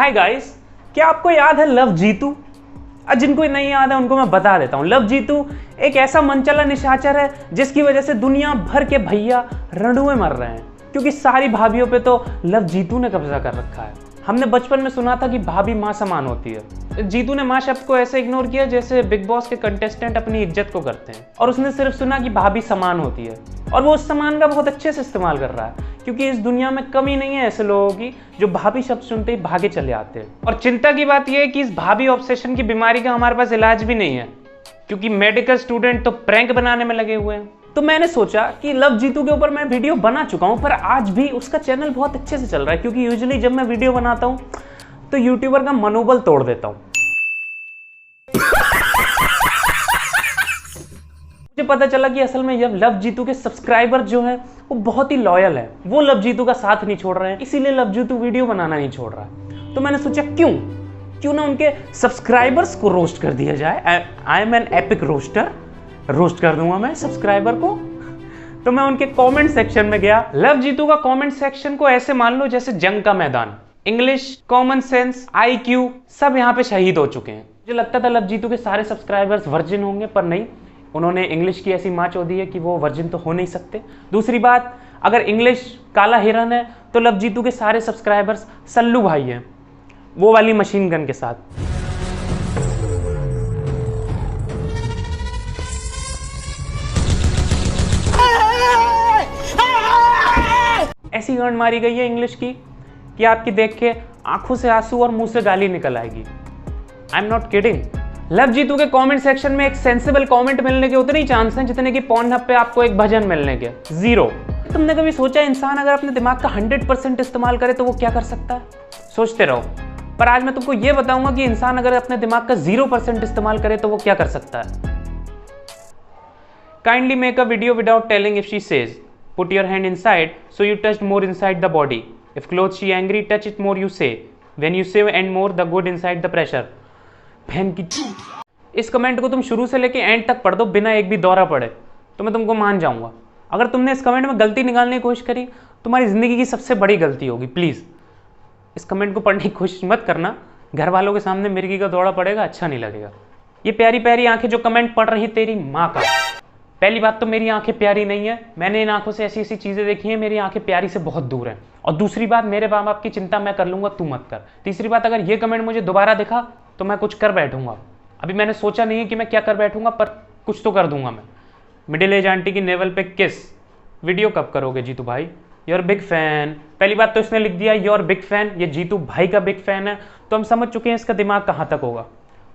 Hi guys, क्या आपको याद है लव जीतू? जिनको नहीं याद है उनको मैं बता देता हूँ। लव जीतू एक ऐसा मनचला निशाचर है जिसकी वजह से दुनिया भर के भैया रणुए मर रहे हैं, क्योंकि सारी भाभियों पे तो लव जीतू ने कब्जा कर रखा है। हमने बचपन में सुना था कि भाभी माँ समान होती है। जीतू ने माँ शब्द को ऐसे इग्नोर किया जैसे बिग बॉस के कंटेस्टेंट अपनी इज्जत को करते हैं, और उसने सिर्फ सुना कि भाभी समान होती है, और वो उस समान का बहुत अच्छे से इस्तेमाल कर रहा है, क्योंकि इस दुनिया में कमी नहीं है ऐसे लोगों की जो भाभी शब्द सुनते ही भागे चले आते हैं। और चिंता की बात यह है कि इस भाभी ऑब्सेशन की बीमारी का हमारे पास इलाज भी नहीं है, क्योंकि मेडिकल स्टूडेंट तो प्रैंक बनाने में लगे हुए हैं। तो मैंने सोचा कि लव जीतू के ऊपर मैं वीडियो बना चुका हूं, पर आज भी उसका चैनल बहुत अच्छे से चल रहा है, क्योंकि यूजुअली जब मैं वीडियो बनाता हूं तो यूट्यूबर का मनोबल तोड़ देता हूं। मुझे पता चला कि असल में लव जीतू के सब्सक्राइबर जो है वो बहुत ही लॉयल है, वो लव जीतू का साथ नहीं छोड़ रहे हैं, इसीलिए लव जीतू वीडियो बनाना नहीं छोड़ रहा है। तो मैंने सोचा क्यों ना उनके सब्सक्राइबर्स को रोस्ट कर दिया जाए। I am an epic roaster, roast कर दूंगा मैं सब्सक्राइबर को। तो मैं उनके कमेंट सेक्शन में गया। लव जीतू का कमेंट सेक्शन को ऐसे मान लो जैसे जंग का मैदान। इंग्लिश, कॉमन सेंस, IQ सब यहाँ पे शहीद हो चुके हैं। मुझे लगता था लव जीतू के सारे सब्सक्राइबर्स वर्जिन होंगे, पर नहीं, उन्होंने इंग्लिश की ऐसी माँ चोदी है कि वो वर्जिन तो हो नहीं सकते। दूसरी बात, अगर इंग्लिश काला हिरन है तो लव जीतू के सारे सब्सक्राइबर्स सल्लू भाई हैं, वो वाली मशीन गन के साथ। ऐसी गांड मारी गई है इंग्लिश की कि आपकी देख के आंखों से आंसू और मुंह से गाली निकल आएगी। I am not kidding. Love Jeetu के कमेंट सेक्शन में एक सेंसिबल कमेंट मिलने के उतने ही चांस हैं जितने कि पॉर्नहब पे आपको एक भजन मिलने के, 0। तुमने कभी सोचा इंसान अगर अपने दिमाग का 100% इस्तेमाल करे तो वो क्या कर सकता है? सोचते रहो, पर आज मैं तुमको ये बताऊंगा कि इंसान अगर अपने दिमाग का 0% इस्तेमाल करे तो वो क्या कर सकता है। Kindly make a video without telling if she says put your hand inside so you touched more inside the body. If clothes she angry, touch it more, you say. When you say and more, the good inside the pressure. बहन की चूत। इस comment को तुम शुरू से लेके and तक पढ़ दो बिना एक भी दौरा पड़े तो मैं तुमको मान जाऊंगा। अगर तुमने इस कमेंट में गलती निकालने की कोशिश करी, तुम्हारी जिंदगी की सबसे बड़ी गलती होगी। प्लीज इस कमेंट को पढ़ने की कोशिश मत करना, घर वालों के सामने मिर्गी का दौड़ा पड़ेगा, अच्छा नहीं लगेगा। ये प्यारी प्यारी आंखें जो कमेंट पढ़ रही तेरी माँ का। पहली बात तो मेरी आंखें प्यारी नहीं है, मैंने इन आंखों से ऐसी ऐसी चीजें देखी हैं, मेरी आंखें प्यारी से बहुत दूर हैं। और दूसरी बात, मेरे माँ बाप की चिंता मैं कर लूंगा, तू मत कर। तीसरी बात, अगर ये कमेंट मुझे दोबारा दिखा तो मैं कुछ कर बैठूंगा। अभी मैंने सोचा नहीं है कि मैं क्या कर बैठूंगा, पर कुछ तो कर दूंगा मैं। मिडिल एज आंटी की नेवल पे किस वीडियो कब करोगे जीतू भाई? Your big fan. पहली बात तो इसने लिख दिया योर बिग फैन, ये जीतू भाई का बिग फैन है, तो हम समझ चुके हैं इसका दिमाग कहाँ तक होगा।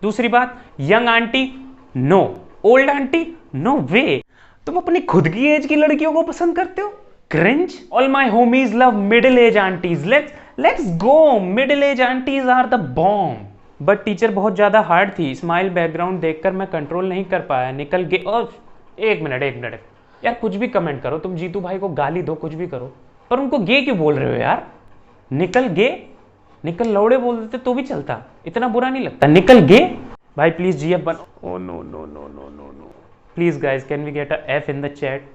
दूसरी बात, young aunty no, old aunty no way. तुम अपनी खुद की एज की लड़कियों को पसंद करते हो? Cringe. All my homies love middle age aunties. Let's go, middle age aunties are the bomb. But teacher बहुत ज्यादा हार्ड थी, स्माइल बैकग्राउंड देखकर मैं कंट्रोल नहीं कर पाया, निकल गए। एक मिनट यार, कुछ भी कमेंट करो तुम, जीतू भाई को गाली दो, कुछ भी करो, पर उनको गे क्यों बोल रहे हो यार? निकल लौड़े बोल देते तो भी चलता, इतना बुरा नहीं लगता। निकल गे भाई, प्लीज जीएफ बनो। Oh no no no no no no, please guys can we get a F in the chat.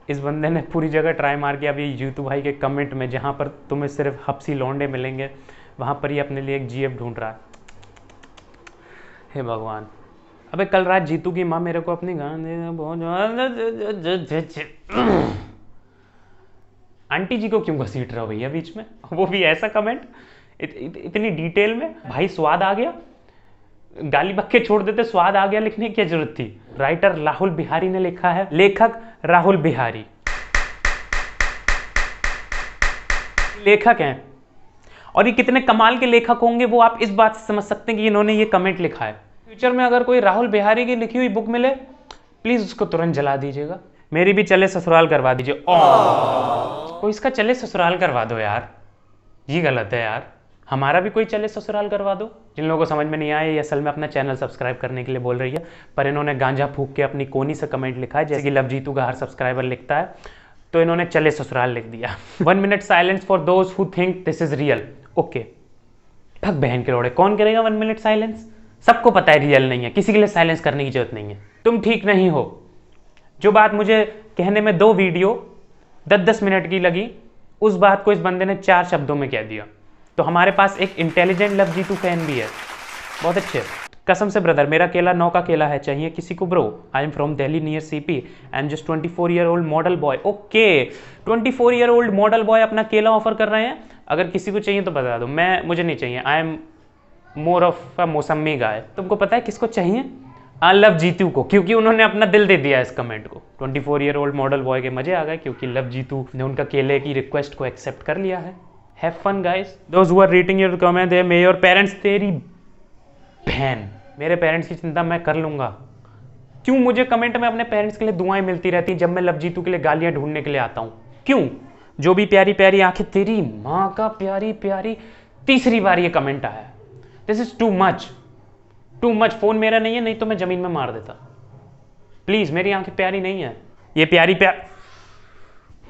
इस बंदे ने पूरी जगह ट्राई मार के अभी जीतू भाई के कमेंट में, जहां पर तुम्हें सिर्फ हप्सी लौंडे मिलेंगे, वहां पर ही अपने लिए एक GF ढूंढ रहा है। हे भगवान। अबे कल रात जीतू की माँ मेरे को अपनी आंटी जी को क्यों घसीट रहा हो भैया बीच में, वो भी ऐसा कमेंट इतनी डिटेल में? भाई स्वाद आ गया, गाली बक्के छोड़ देते, स्वाद आ गया लिखने की क्या जरूरत थी? राइटर राहुल बिहारी ने लिखा है, लेखक राहुल बिहारी लेखक हैं, और ये कितने कमाल के लेखक होंगे वो आप इस बात से समझ सकते हैं कि इन्होंने ये कमेंट लिखा है। फ्यूचर में अगर कोई राहुल बिहारी की लिखी हुई बुक मिले, प्लीज उसको तुरंत जला दीजिएगा। मेरी भी चले ससुराल करवा दीजिए। कोई इसका चले ससुराल करवा दो यार, ये गलत है यार। हमारा भी कोई चले ससुराल करवा दो। जिन लोगों को समझ में नहीं आया, ये असल में अपना चैनल सब्सक्राइब करने के लिए बोल रही है, पर इन्होंने गांजा फूक के अपनी कोनी से कमेंट लिखा है, जैसे कि लव जीतू का हर सब्सक्राइबर लिखता है, तो इन्होंने चले ससुराल लिख दिया। 1 minute silence for those who think this is real. Okay, भग बहन के लोड़े, कौन करेगा 1 मिनट साइलेंस? सबको पता है रियल नहीं है, किसी के लिए साइलेंस करने की जरूरत नहीं है। तुम ठीक नहीं हो। जो बात मुझे कहने में 2 वीडियो 10-10 मिनट की लगी, उस बात को इस बंदे ने 4 शब्दों में कह दिया। तो हमारे पास एक इंटेलिजेंट लव जीतू फैन भी है, बहुत अच्छे। कसम से ब्रदर, मेरा केला 9 का केला है, चाहिए किसी को bro? I am from Delhi near CP, I am just 24-year-old model boy. Okay, 24-year-old model boy अपना केला ऑफर कर रहे हैं। अगर किसी को चाहिए तो बता दो, मुझे नहीं चाहिए। I am more of a मौसमी गाय। तुमको पता है किसको चाहिए? लव जीतू को, क्योंकि उन्होंने अपना दिल दे दिया इस कमेंट को। 24-year-old मॉडल बॉय के मजे आ गए क्योंकि लव जीतू ने उनका केले की रिक्वेस्ट को एक्सेप्ट कर लिया है। Have fun guys, those who are reading your comment, they may your parents, तेरी बहन, मेरे पेरेंट्स की चिंता मैं कर लूंगा। क्यों मुझे कमेंट में अपने पेरेंट्स के लिए दुआएं मिलती रहती जब मैं लव जीतू के लिए गालियां ढूंढने के लिए आता हूं? क्यों? जो भी प्यारी प्यारी आंखें, तेरी माँ का प्यारी प्यारी, तीसरी बार ये कमेंट आया। This is too much, too much. Phone मेरा नहीं है, नहीं तो मैं जमीन में मार देता। प्लीज, मेरी आंखें प्यारी नहीं है, ये प्यारी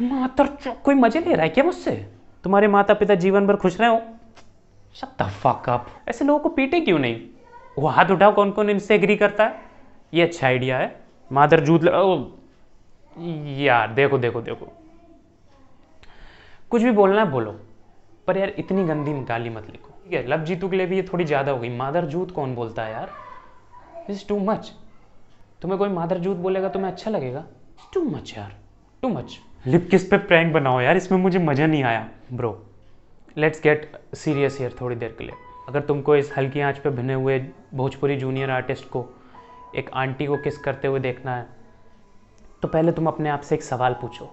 मातर कोई मजे ले रहा है क्या मुझसे? तुम्हारे माता पिता जीवन भर खुश रहे हो? Shut the fuck up. ऐसे लोगों को पीटे क्यों नहीं? वो हाथ उठाओ कौन कौन इनसे एग्री करता है। ये अच्छा आइडिया है। मादर जूत यार देखो देखो देखो, कुछ भी बोलना है बोलो, पर यार इतनी गंदी गाली मत लिखो, ठीक है? लव जीतू के लिए भी ये थोड़ी ज्यादा हो गई। मादर जूत कौन बोलता है यार? This is too much. तुम्हें कोई मादर जूत बोलेगा तुम्हें अच्छा लगेगा? टू मच यार, टू मच। लिप किस पे प्रैंक बनाओ यार, इसमें मुझे मजा नहीं आया bro. Let's get serious here थोड़ी देर के लिए। अगर तुमको इस हल्की आंच पे बने हुए भोजपुरी जूनियर आर्टिस्ट को एक आंटी को किस करते हुए देखना है, तो पहले तुम अपने आप से एक सवाल पूछो,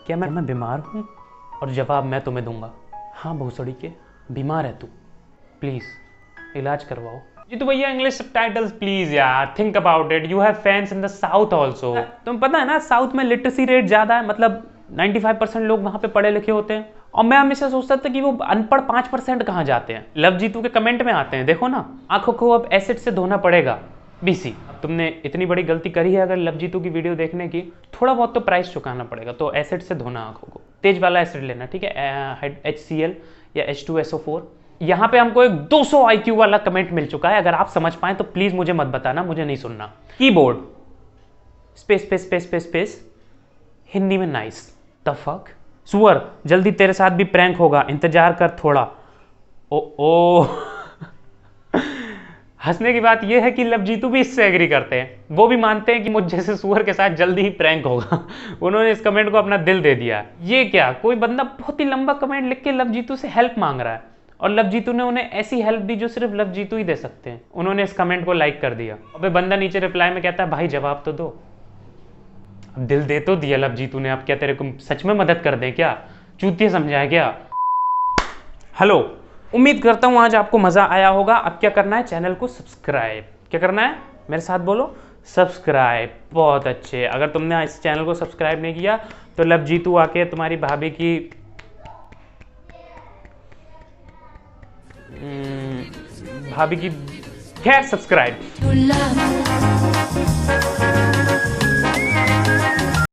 क्या मैं बीमार हूँ? और जवाब मैं तुम्हें दूंगा, हाँ भोसड़ी के बीमार है तू, प्लीज इलाज करवाओ। जी तो भैया इंग्लिश सबटाइटल्स प्लीज यार, think about it, you have fans in the south also. तुम्हें पता है ना साउथ में लिटरेसी रेट ज्यादा है, मतलब 95% लोग वहां पे पढ़े लिखे होते हैं। और मैं हमेशा सोचता था कि वो अनपढ़ 5% कहाँ जाते हैं। लव जीतू के कमेंट में आते हैं, देखो ना, आंखों को अब एसिड से धोना पड़ेगा। बीसी, तुमने इतनी बड़ी गलती करी है अगर लव जीतू की वीडियो देखने की, थोड़ा बहुत तो प्राइस चुकाना पड़ेगा। तो एसिड से धोना आंखों को, तेज वाला एसिड लेना, ठीक है? HCl या H2SO4। यहाँ पे हमको एक 200 IQ वाला कमेंट मिल चुका है, अगर आप समझ पाए तो प्लीज मुझे मत बताना, मुझे नहीं सुनना। Keyboard space space space space space, Hindi में नाइस। द फक सुअर, जल्दी तेरे साथ भी प्रैंक होगा, इंतजार कर थोड़ा। ओ हंसने की बात यह है कि लव जीतू भी इससे एग्री करते हैं, वो भी मानते हैं कि मुझ जैसे सुअर के साथ जल्दी ही प्रैंक होगा। उन्होंने इस कमेंट को अपना दिल दे दिया। ये क्या, कोई बंदा बहुत ही लंबा कमेंट लिख के लव जीतू से हेल्प मांग रहा है, और लव जीतू ने उन्हें ऐसी हेल्प दी जो सिर्फ लव जीतू ही दे सकते हैं। उन्होंने इस कमेंट को लाइक कर दिया। अबे बंदा नीचे रिप्लाई में कहता है, भाई जवाब तो दो। अब दिल दे तो दिया लव जीतू ने, अब क्या तेरे को सच में मदद कर दे क्या? चूतिया समझा है क्या? हेलो, उम्मीद करता हूं आज आपको मजा आया होगा। अब क्या करना है, चैनल को सब्सक्राइब। क्या करना है मेरे साथ बोलो, सब्सक्राइब। बहुत अच्छे। अगर तुमने इस चैनल को सब्सक्राइब नहीं किया तो लव जीतू आके तुम्हारी भाभी की खैर सब्सक्राइब।